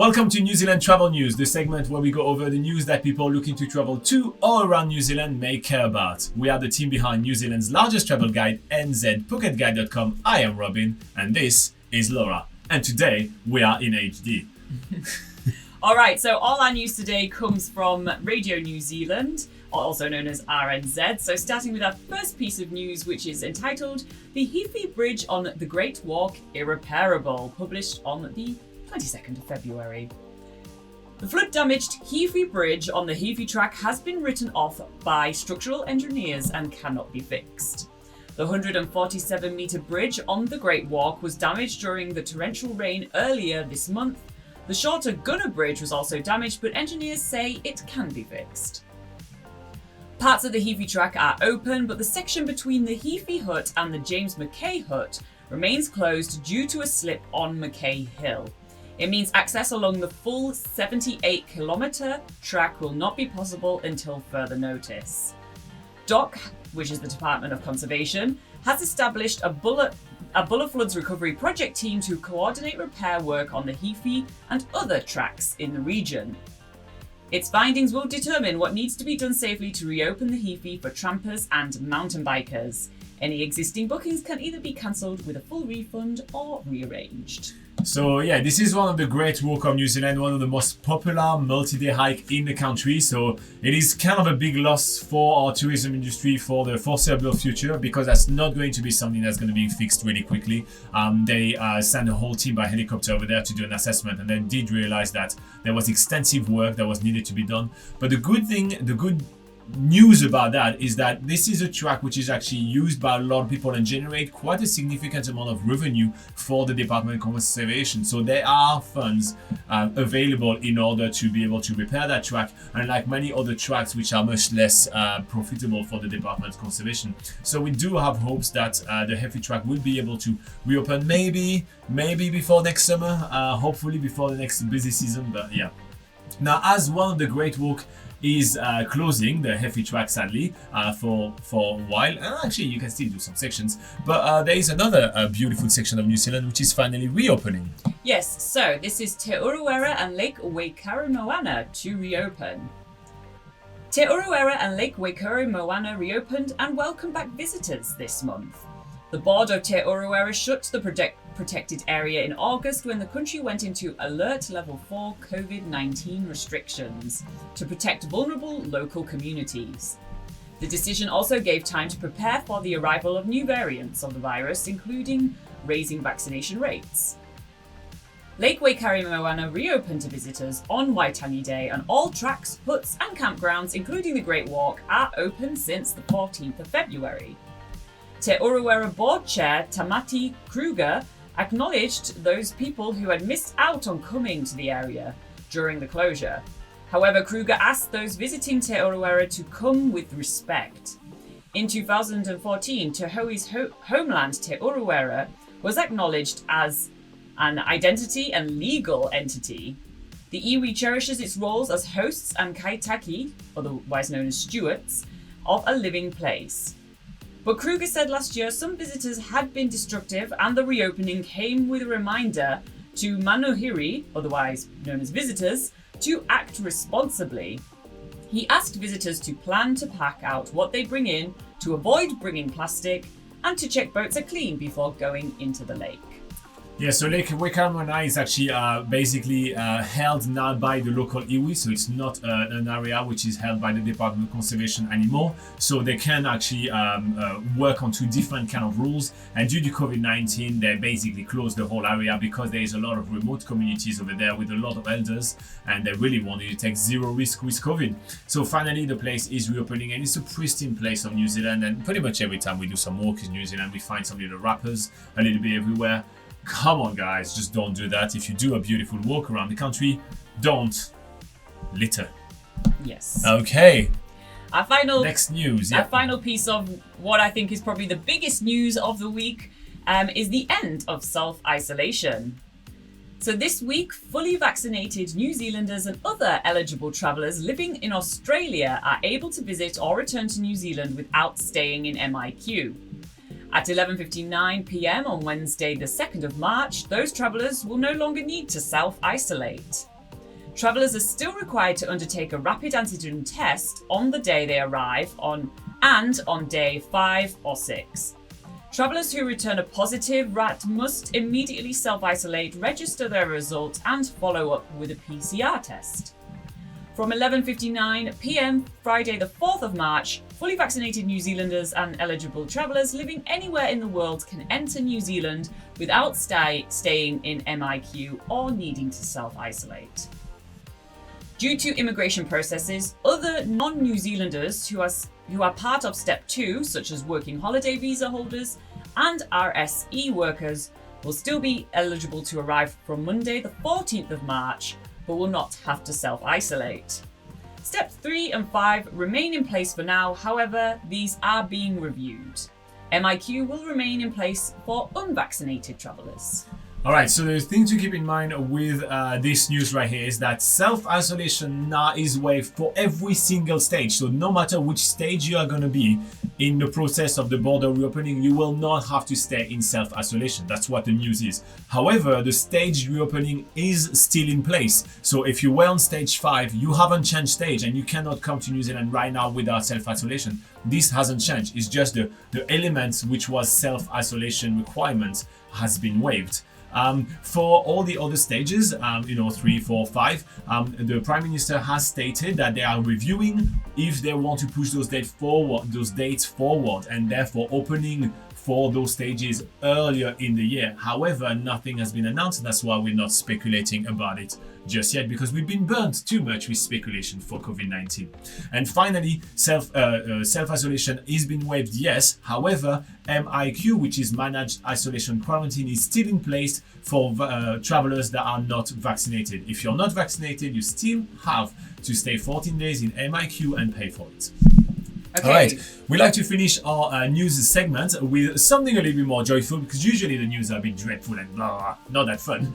Welcome to New Zealand Travel News, the segment where we go over the news that people looking to travel to or around New Zealand may care about. We are the team behind New Zealand's largest travel guide, NZPocketGuide.com. I am Robin, and this is Laura. And today, we are in HD. Alright, so all our news today comes from Radio New Zealand, also known as RNZ. So starting with our first piece of news, which is entitled The Heaphy Bridge on the Great Walk Irreparable, published on the 22nd of February. The flood-damaged Heaphy Bridge on the Heaphy track has been written off by structural engineers and cannot be fixed. The 147-metre bridge on the Great Walk was damaged during the torrential rain earlier this month. The shorter Gunner Bridge was also damaged, but engineers say it can be fixed. Parts of the Heaphy track are open, but the section between the Heaphy Hut and the James Mackay Hut remains closed due to a slip on Mackay Hill. It means access along the full 78-kilometre track will not be possible until further notice. DOC, which is the Department of Conservation, has established a Buller Floods Recovery Project team to coordinate repair work on the Heaphy and other tracks in the region. Its findings will determine what needs to be done safely to reopen the Heaphy for trampers and mountain bikers. Any existing bookings can either be cancelled with a full refund or rearranged. So yeah, this is one of the great walk of New Zealand, one of the most popular multi-day hike in the country. So it is kind of a big loss for our tourism industry for the foreseeable future, because that's not going to be something that's going to be fixed really quickly. They sent a whole team by helicopter over there to do an assessment, and they did realize that there was extensive work that was needed to be done. But the good news about that is that this is a track which is actually used by a lot of people and generate quite a significant amount of revenue for the Department of Conservation. So there are funds available in order to be able to repair that track, unlike many other tracks which are much less profitable for the Department of Conservation. So we do have hopes that the Heaphy track will be able to reopen maybe before next summer, hopefully before the next busy season, but yeah. Now, as one of the Great Walk is closing, the Heaphy track sadly for a while, and actually you can still do some sections, but there is another beautiful section of New Zealand which is finally reopening. Yes, so this is Te Urewera and Lake Waikaremoana to reopen. Te Urewera and Lake Waikaremoana reopened and welcomed back visitors this month. The board of Te Urewera shut the protected area in August when the country went into Alert Level 4 COVID-19 restrictions to protect vulnerable local communities. The decision also gave time to prepare for the arrival of new variants of the virus, including raising vaccination rates. Lake Waikaremoana reopened to visitors on Waitangi Day, and all tracks, huts and campgrounds, including the Great Walk, are open since the 14th of February. Te Urewera Board Chair Tamati Kruger acknowledged those people who had missed out on coming to the area during the closure. However, Kruger asked those visiting Te Urewera to come with respect. In 2014, Te Hoi's homeland, Te Urewera, was acknowledged as an identity and legal entity. The iwi cherishes its roles as hosts and kaitaki, otherwise known as stewards, of a living place. But Kruger said last year some visitors had been destructive, and the reopening came with a reminder to manuhiri, otherwise known as visitors, to act responsibly. He asked visitors to plan to pack out what they bring in, to avoid bringing plastic, and to check boats are clean before going into the lake. Yeah, so Lake Waikaremoana is actually basically held now by the local iwi, so it's not an area which is held by the Department of Conservation anymore. So they can actually work on two different kind of rules. And due to COVID-19, they basically closed the whole area because there is a lot of remote communities over there with a lot of elders, and they really wanted to take zero risk with COVID. So finally, the place is reopening, and it's a pristine place of New Zealand. And pretty much every time we do some walk in New Zealand, we find some little wrappers a little bit everywhere. Come on, guys, just don't do that. If you do a beautiful walk around the country, don't litter. Yes. Okay. Our final next news. Yeah. Our final piece of what I think is probably the biggest news of the week is the end of self-isolation. So this week, fully vaccinated New Zealanders and other eligible travellers living in Australia are able to visit or return to New Zealand without staying in MIQ. At 11:59 p.m. on Wednesday the 2nd of March, those travellers will no longer need to self-isolate. Travellers are still required to undertake a rapid antigen test on the day they arrive and on day 5 or 6. Travellers who return a positive RAT must immediately self-isolate, register their result and follow up with a PCR test. From 11:59 p.m. Friday the 4th of March, fully vaccinated New Zealanders and eligible travellers living anywhere in the world can enter New Zealand without staying in MIQ or needing to self-isolate. Due to immigration processes, other non-New Zealanders who are part of Step 2, such as working holiday visa holders and RSE workers, will still be eligible to arrive from Monday the 14th of March, but will not have to self-isolate. Steps 3 and 5 remain in place for now, however, these are being reviewed. MIQ will remain in place for unvaccinated travellers. Alright, so the thing to keep in mind with this news right here is that self-isolation now is waived for every single stage. So no matter which stage you are going to be in the process of the border reopening, you will not have to stay in self-isolation. That's what the news is. However, the stage reopening is still in place. So if you were on stage 5, you haven't changed stage and you cannot come to New Zealand right now without self-isolation. This hasn't changed. It's just the elements which was self-isolation requirements has been waived. For all the other stages, 3, 4, 5, the Prime Minister has stated that they are reviewing if they want to push those dates forward, and therefore opening for those stages earlier in the year. However, nothing has been announced. That's why we're not speculating about it just yet, because we've been burnt too much with speculation for COVID-19. And finally, self-isolation is being waived, yes. However, MIQ, which is Managed Isolation Quarantine, is still in place for travelers that are not vaccinated. If you're not vaccinated, you still have to stay 14 days in MIQ and pay for it. Okay. All right, we like to finish our news segment with something a little bit more joyful, because usually the news are a bit dreadful and blah, not that fun.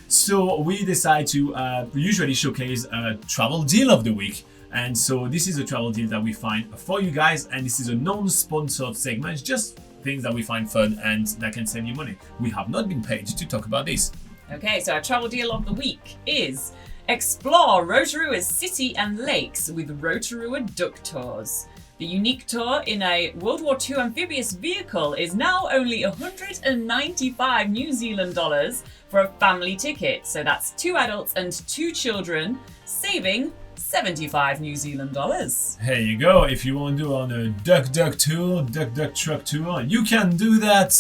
So we decide to usually showcase a travel deal of the week. And so this is a travel deal that we find for you guys, and this is a non-sponsored segment. It's just things that we find fun and that can save you money. We have not been paid to talk about this. Okay, so our travel deal of the week is explore Rotorua's city and lakes with Rotorua Duck Tours. The unique tour in a World War II amphibious vehicle is now only 195 New Zealand dollars for a family ticket. So that's 2 adults and 2 children, saving 75 New Zealand dollars. Here you go. If you want to do on a duck tour, duck truck tour, you can do that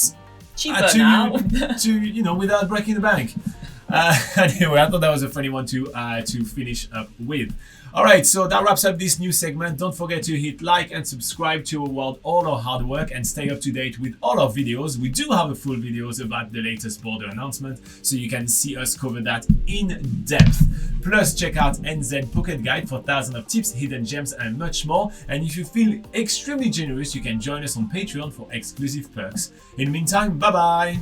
Cheaper now. without breaking the bank. Anyway, I thought that was a funny one to finish up with. Alright, so that wraps up this new segment. Don't forget to hit like and subscribe to award all our hard work and stay up to date with all our videos. We do have a full videos about the latest border announcement, so you can see us cover that in depth. Plus, check out NZ Pocket Guide for thousands of tips, hidden gems and much more. And if you feel extremely generous, you can join us on Patreon for exclusive perks. In the meantime, bye bye!